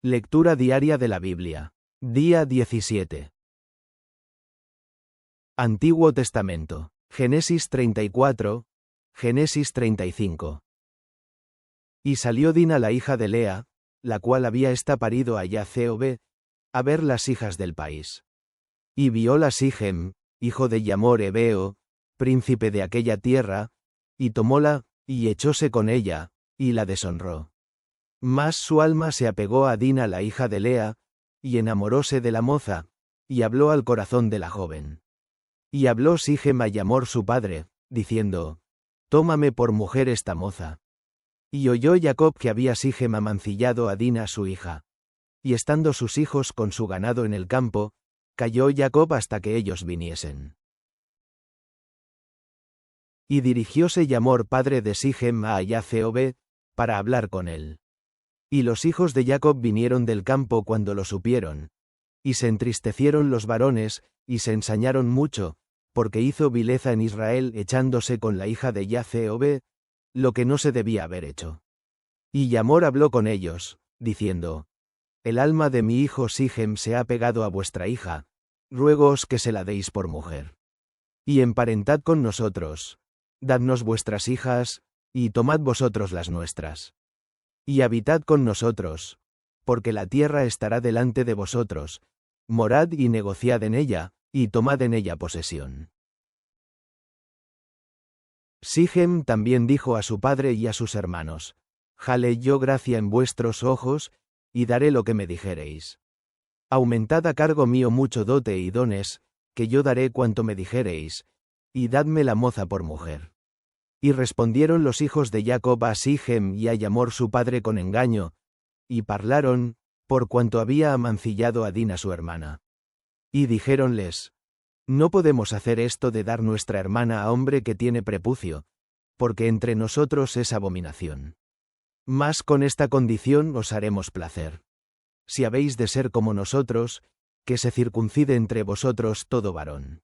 Lectura diaria de la Biblia. Día 17. Antiguo Testamento. Génesis 34, Génesis 35. Y salió Dina la hija de Lea, la cual había parido a Jacob, a ver las hijas del país. Y viola Sichem, hijo de Hamor Hebeo, príncipe de aquella tierra, y tomóla, y echóse con ella, y la deshonró. Mas su alma se apegó a Dina la hija de Lea, y enamoróse de la moza, y habló al corazón de la joven. Y habló Sichem a Hamor su padre, diciendo: Tómame por mujer esta moza. Y oyó Jacob que había Sichem amancillado a Dina su hija. Y estando sus hijos con su ganado en el campo, calló Jacob hasta que ellos viniesen. Y dirigióse Hamor padre de Sichem a Jacob, para hablar con él. Y los hijos de Jacob vinieron del campo cuando lo supieron. Y se entristecieron los varones, y se ensañaron mucho, porque hizo vileza en Israel echándose con la hija de Jacob, lo que no se debía haber hecho. Y Hamor habló con ellos, diciendo: El alma de mi hijo Sichem se ha pegado a vuestra hija, ruégoos que se la deis por mujer. Y emparentad con nosotros, dadnos vuestras hijas, y tomad vosotros las nuestras. Y habitad con nosotros, porque la tierra estará delante de vosotros, morad y negociad en ella, y tomad en ella posesión. Sichem también dijo a su padre y a sus hermanos: Jale yo gracia en vuestros ojos, y daré lo que me dijereis. Aumentad a cargo mío mucho dote y dones, que yo daré cuanto me dijereis, y dadme la moza por mujer. Y respondieron los hijos de Jacob a Sichem y a Hamor su padre con engaño, y parlaron, por cuanto había amancillado a Dina su hermana. Y dijéronles: No podemos hacer esto de dar nuestra hermana a hombre que tiene prepucio, porque entre nosotros es abominación. Mas con esta condición os haremos placer. Si habéis de ser como nosotros, que se circuncide entre vosotros todo varón.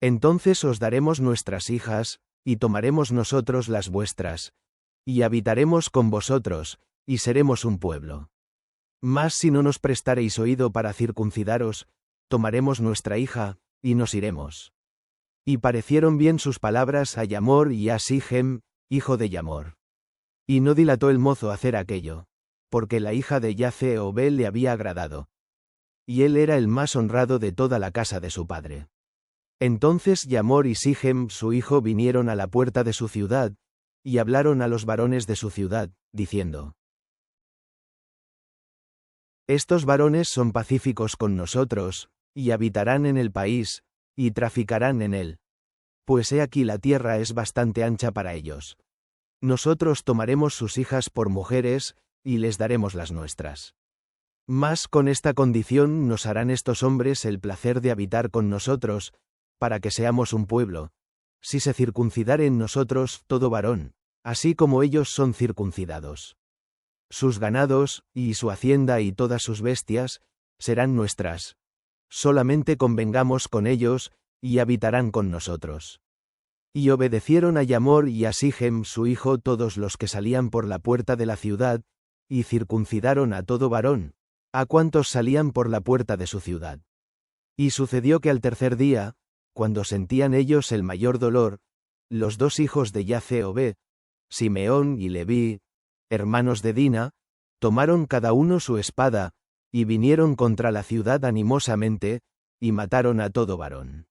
Entonces os daremos nuestras hijas, y tomaremos nosotros las vuestras, y habitaremos con vosotros, y seremos un pueblo. Mas si no nos prestareis oído para circuncidaros, tomaremos nuestra hija, y nos iremos. Y parecieron bien sus palabras a Hamor y a Sichem, hijo de Hamor. Y no dilató el mozo hacer aquello, porque la hija de Jacob le había agradado. Y él era el más honrado de toda la casa de su padre. Entonces Hamor y Sichem su hijo vinieron a la puerta de su ciudad, y hablaron a los varones de su ciudad, diciendo: Estos varones son pacíficos con nosotros, y habitarán en el país, y traficarán en él. Pues he aquí la tierra es bastante ancha para ellos. Nosotros tomaremos sus hijas por mujeres, y les daremos las nuestras. Mas con esta condición nos harán estos hombres el placer de habitar con nosotros, para que seamos un pueblo, si se circuncidare en nosotros todo varón, así como ellos son circuncidados. Sus ganados, y su hacienda y todas sus bestias, serán nuestras. Solamente convengamos con ellos, y habitarán con nosotros. Y obedecieron a Hamor y a Sichem su hijo todos los que salían por la puerta de la ciudad, y circuncidaron a todo varón, a cuantos salían por la puerta de su ciudad. Y sucedió que al tercer día, cuando sentían ellos el mayor dolor, los dos hijos de Jacob, Simeón y Leví, hermanos de Dina, tomaron cada uno su espada, y vinieron contra la ciudad animosamente, y mataron a todo varón.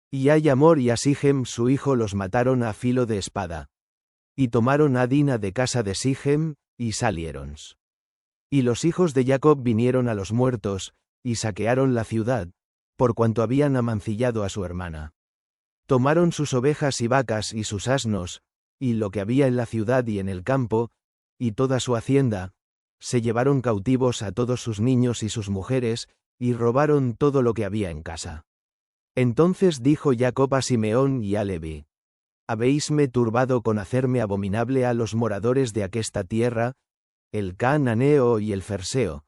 Y a Hamor y a Sichem su hijo los mataron a filo de espada. Y tomaron a Dina de casa de Sichem, y saliéronse. Y los hijos de Jacob vinieron a los muertos, y saquearon la ciudad, por cuanto habían amancillado a su hermana. Tomaron sus ovejas y vacas y sus asnos, y lo que había en la ciudad y en el campo, y toda su hacienda, se llevaron cautivos a todos sus niños y sus mujeres, y robaron todo lo que había en casa. Entonces dijo Jacob a Simeón y a Leví: Habéisme turbado con hacerme abominable a los moradores de aquesta tierra, el cananeo y el ferseo.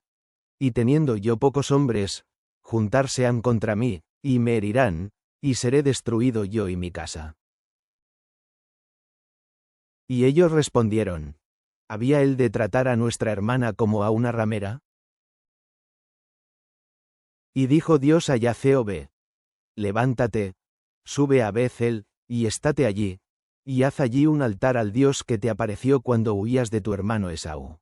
Y teniendo yo pocos hombres, juntarse han contra mí, y me herirán, y seré destruido yo y mi casa. Y ellos respondieron: ¿Había él de tratar a nuestra hermana como a una ramera? Y dijo Dios a Jacob: Levántate, sube a Beth-el, y estate allí, y haz allí un altar al Dios que te apareció cuando huías de tu hermano Esaú.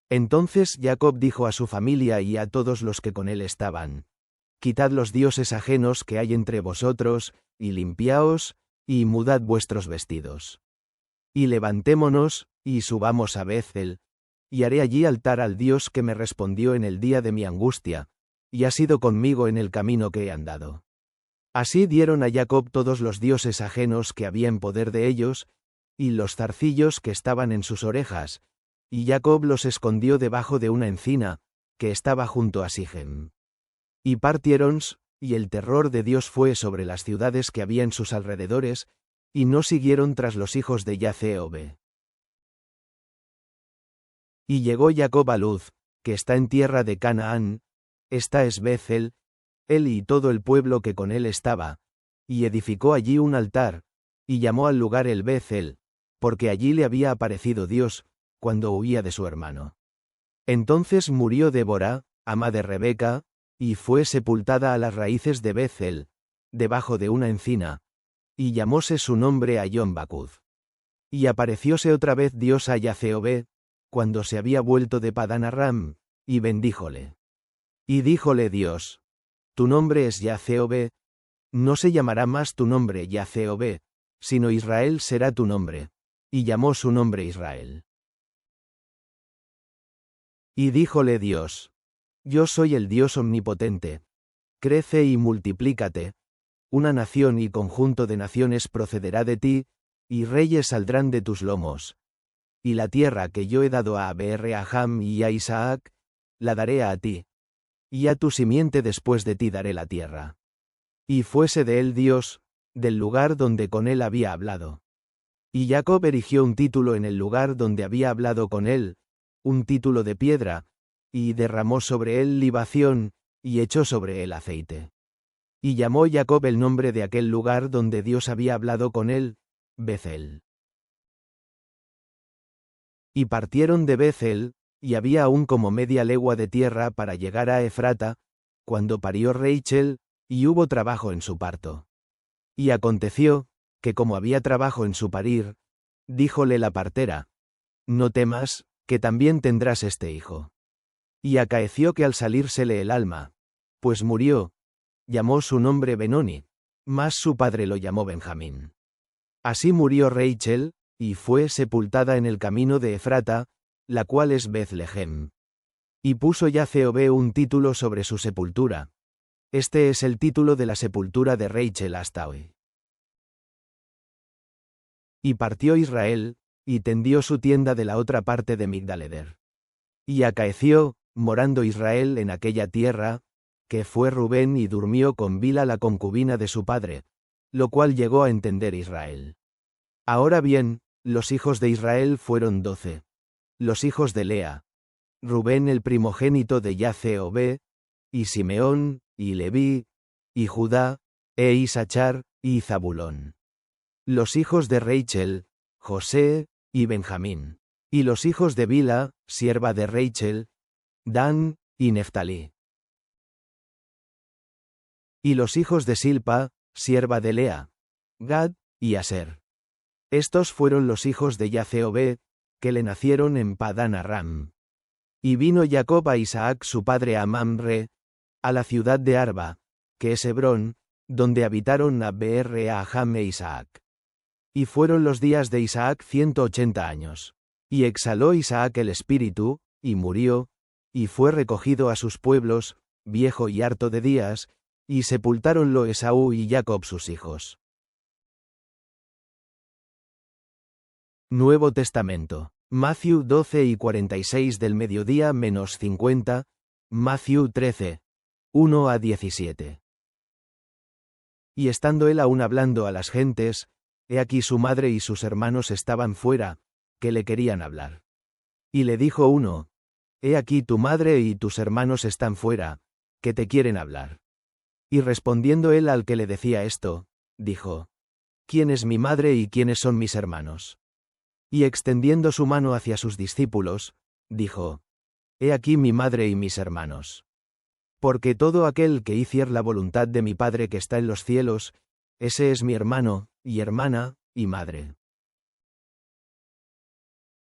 Entonces Jacob dijo a su familia y a todos los que con él estaban: Quitad los dioses ajenos que hay entre vosotros, y limpiaos, y mudad vuestros vestidos. Y levantémonos, y subamos a Beth-el, y haré allí altar al Dios que me respondió en el día de mi angustia, y ha sido conmigo en el camino que he andado. Así dieron a Jacob todos los dioses ajenos que había en poder de ellos, y los zarcillos que estaban en sus orejas, y Jacob los escondió debajo de una encina, que estaba junto a Sichem. Y partiéronse, y el terror de Dios fue sobre las ciudades que había en sus alrededores, y no siguieron tras los hijos de Jacob. Y llegó Jacob a Luz, que está en tierra de Canaán, esta es Beth-el, él y todo el pueblo que con él estaba, y edificó allí un altar, y llamó al lugar el Beth-el, porque allí le había aparecido Dios, cuando huía de su hermano. Entonces murió Débora, ama de Rebeca, y fue sepultada a las raíces de Beth-el, debajo de una encina, y llamóse su nombre Ayón Bacuth. Y aparecióse otra vez Dios a Jacob, cuando se había vuelto de Padán Aram, y bendíjole. Y díjole Dios: Tu nombre es Jacob, no se llamará más tu nombre Jacob, sino Israel será tu nombre. Y llamó su nombre Israel. Y díjole Dios: Yo soy el Dios omnipotente. Crece y multiplícate. Una nación y conjunto de naciones procederá de ti, y reyes saldrán de tus lomos. Y la tierra que yo he dado a Abraham y a Isaac, la daré a ti. Y a tu simiente después de ti daré la tierra. Y fuese de él Dios, del lugar donde con él había hablado. Y Jacob erigió un título en el lugar donde había hablado con él, un título de piedra, y derramó sobre él libación, y echó sobre él aceite. Y llamó Jacob el nombre de aquel lugar donde Dios había hablado con él, Beth-el. Y partieron de Beth-el, y había aún como media legua de tierra para llegar a Efrata, cuando parió Rachel, y hubo trabajo en su parto. Y aconteció, que como había trabajo en su parir, díjole la partera: No temas, que también tendrás este hijo. Y acaeció que al salírsele el alma, pues murió, llamó su nombre Benoni, mas su padre lo llamó Benjamín. Así murió Rachel, y fue sepultada en el camino de Efrata, la cual es Beth-lehem. Y puso Jacob un título sobre su sepultura. Este es el título de la sepultura de Rachel hasta hoy. Y partió Israel, y tendió su tienda de la otra parte de Migdal-eder. Y acaeció, morando Israel en aquella tierra, que fue Rubén y durmió con Bila la concubina de su padre, lo cual llegó a entender Israel. Ahora bien, los hijos de Israel fueron 12. Los hijos de Lea: Rubén el primogénito de Jacob, y Simeón, y Leví, y Judá, e Isachar, y Zabulón. Los hijos de Rachel: José, y Benjamín. Y los hijos de Bila, sierva de Rachel: Dan, y Neftalí. Y los hijos de Silpa, sierva de Lea: Gad, y Aser. Estos fueron los hijos de Jacob, que le nacieron en Padán Aram. Y vino Jacob a Isaac su padre a Mamre, a la ciudad de Arba, que es Hebrón, donde habitaron Abraham e Isaac. Y fueron los días de Isaac 180 años. Y exhaló Isaac el espíritu, y murió, y fue recogido a sus pueblos, viejo y harto de días, y sepultáronlo Esaú y Jacob sus hijos. Nuevo Testamento. Matthew 12 y 46 del mediodía menos 50, Matthew 13, 1 a 17. Y estando él aún hablando a las gentes, he aquí su madre y sus hermanos estaban fuera, que le querían hablar. Y le dijo uno: He aquí tu madre y tus hermanos están fuera, que te quieren hablar. Y respondiendo él al que le decía esto, dijo: ¿Quién es mi madre y quiénes son mis hermanos? Y extendiendo su mano hacia sus discípulos, dijo: He aquí mi madre y mis hermanos. Porque todo aquel que hiciere la voluntad de mi Padre que está en los cielos, ese es mi hermano, y hermana, y madre.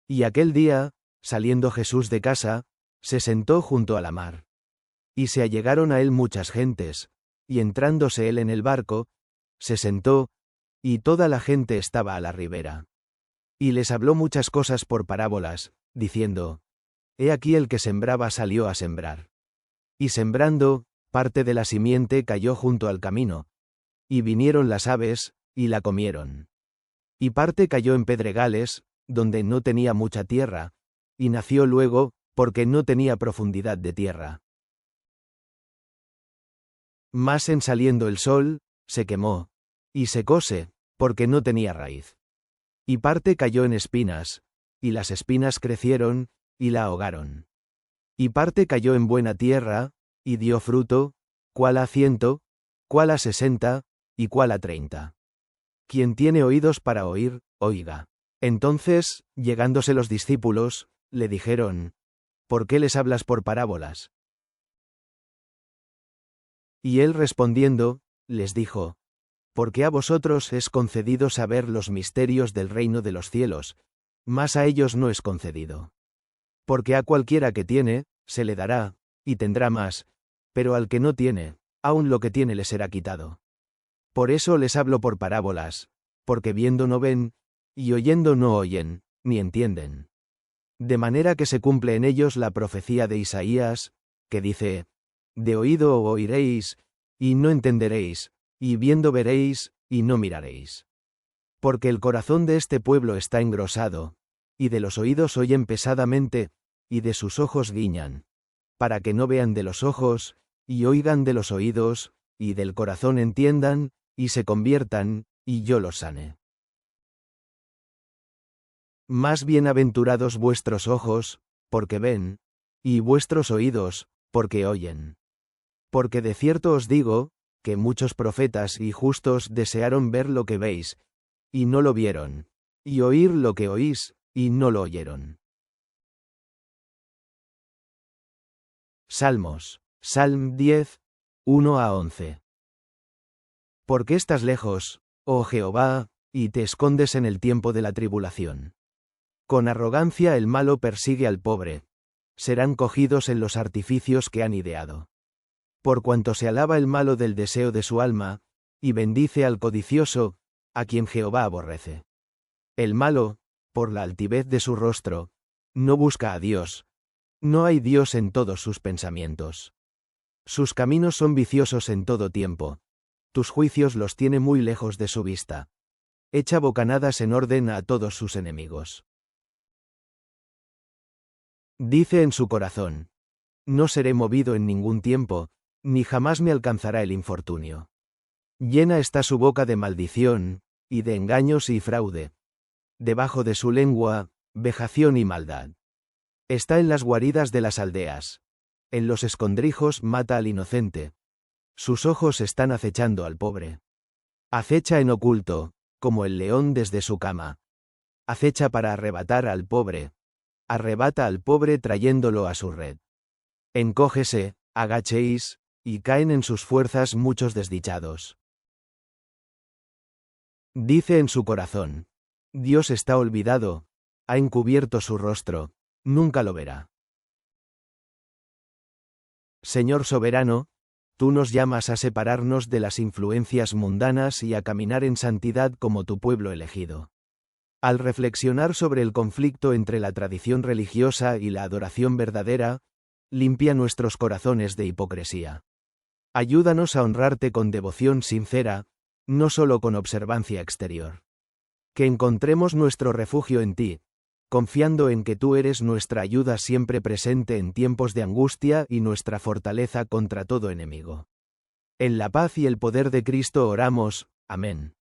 Y aquel día, saliendo Jesús de casa, se sentó junto a la mar. Y se allegaron a él muchas gentes, y entrándose él en el barco, se sentó, y toda la gente estaba a la ribera. Y les habló muchas cosas por parábolas, diciendo: He aquí el que sembraba salió a sembrar. Y sembrando, parte de la simiente cayó junto al camino, y vinieron las aves, y la comieron. Y parte cayó en pedregales, donde no tenía mucha tierra, y nació luego, porque no tenía profundidad de tierra. Mas en saliendo el sol, se quemó, y secóse, porque no tenía raíz. Y parte cayó en espinas, y las espinas crecieron, y la ahogaron. Y parte cayó en buena tierra, y dio fruto, cuál a 100, cuál a 60, y cuál a 30. Quien tiene oídos para oír, oiga. Entonces, llegándose los discípulos, le dijeron: ¿Por qué les hablas por parábolas? Y él respondiendo, les dijo: Porque a vosotros es concedido saber los misterios del reino de los cielos, mas a ellos no es concedido. Porque a cualquiera que tiene, se le dará, y tendrá más, pero al que no tiene, aun lo que tiene le será quitado. Por eso les hablo por parábolas, porque viendo no ven, y oyendo no oyen, ni entienden. De manera que se cumple en ellos la profecía de Isaías, que dice: De oído oiréis, y no entenderéis, y viendo veréis, y no miraréis. Porque el corazón de este pueblo está engrosado, y de los oídos oyen pesadamente, y de sus ojos guiñan, para que no vean de los ojos, y oigan de los oídos, y del corazón entiendan, y se conviertan, y yo los sane. Más bienaventurados vuestros ojos, porque ven, y vuestros oídos, porque oyen. Porque de cierto os digo, que muchos profetas y justos desearon ver lo que veis, y no lo vieron, y oír lo que oís, y no lo oyeron. Salmos. Salm 10, 1 a 11. ¿Por qué estás lejos, oh Jehová, y te escondes en el tiempo de la tribulación? Con arrogancia el malo persigue al pobre. Serán cogidos en los artificios que han ideado. Por cuanto se alaba el malo del deseo de su alma, y bendice al codicioso, a quien Jehová aborrece. El malo, por la altivez de su rostro, no busca a Dios. No hay Dios en todos sus pensamientos. Sus caminos son viciosos en todo tiempo. Tus juicios los tiene muy lejos de su vista. Echa bocanadas en orden a todos sus enemigos. Dice en su corazón: No seré movido en ningún tiempo, ni jamás me alcanzará el infortunio. Llena está su boca de maldición, y de engaños y fraude. Debajo de su lengua, vejación y maldad. Está en las guaridas de las aldeas. En los escondrijos mata al inocente. Sus ojos están acechando al pobre. Acecha en oculto, como el león desde su cama. Acecha para arrebatar al pobre. Arrebata al pobre trayéndolo a su red. Encógese, agachéis, y caen en sus fuerzas muchos desdichados. Dice en su corazón: Dios está olvidado, ha encubierto su rostro, nunca lo verá. Señor soberano, tú nos llamas a separarnos de las influencias mundanas y a caminar en santidad como tu pueblo elegido. Al reflexionar sobre el conflicto entre la tradición religiosa y la adoración verdadera, limpia nuestros corazones de hipocresía. Ayúdanos a honrarte con devoción sincera, no solo con observancia exterior. Que encontremos nuestro refugio en ti, confiando en que tú eres nuestra ayuda siempre presente en tiempos de angustia y nuestra fortaleza contra todo enemigo. En la paz y el poder de Cristo oramos. Amén.